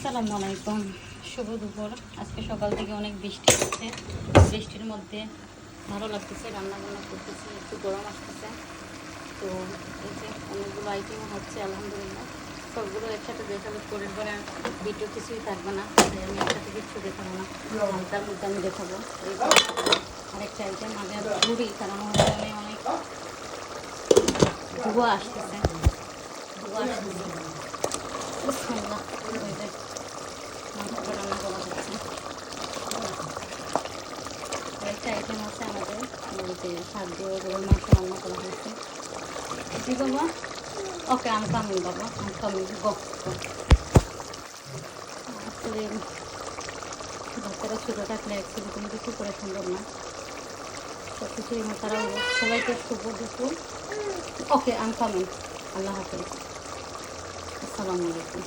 আসসালামু আলাইকুম, শুভ দুপুর। আজকে সকাল থেকে অনেক বৃষ্টি হচ্ছে। বৃষ্টির মধ্যে ভালো লাগতেছে, রান্না বান্না করতেছি, একটু গরম আসতেছে। তো এই যে অনেকগুলো আইটেম হচ্ছে, আলহামদুলিল্লাহ। সবগুলো একসাথে দেখালে পরের বার আর ভিডিও কিছুই থাকবে না, তাই আমি একসাথে কিছু দেখাবো না। হালকার মধ্যে আমি দেখাবো। এই যে আরেকটা আইটেম, আগে ঘুরি, কারণ ওখানে অনেক ধোঁয়া আসতেছে। বিসমিল্লাহ। এই যে মাংসটা রান্না করা হচ্ছে। আরেকটা আইটেম আছে আমাদের, যে শাক দিয়ে গরুর মাংস রান্না করা হয়েছে। জি বাবা, ওকে আমি কামিং বাবা, আমি কামিং গো। আসলে বাচ্চারা ছোটো থাকলে অ্যাকচুয়ালি কোনো কিছু করে সম্ভব না, সব কিছুই আমার তারা সবাইকে শুভ দুপুর। ওকে আমি কামিং। আল্লাহ হাফেজ, আসসালামু আলাইকুম।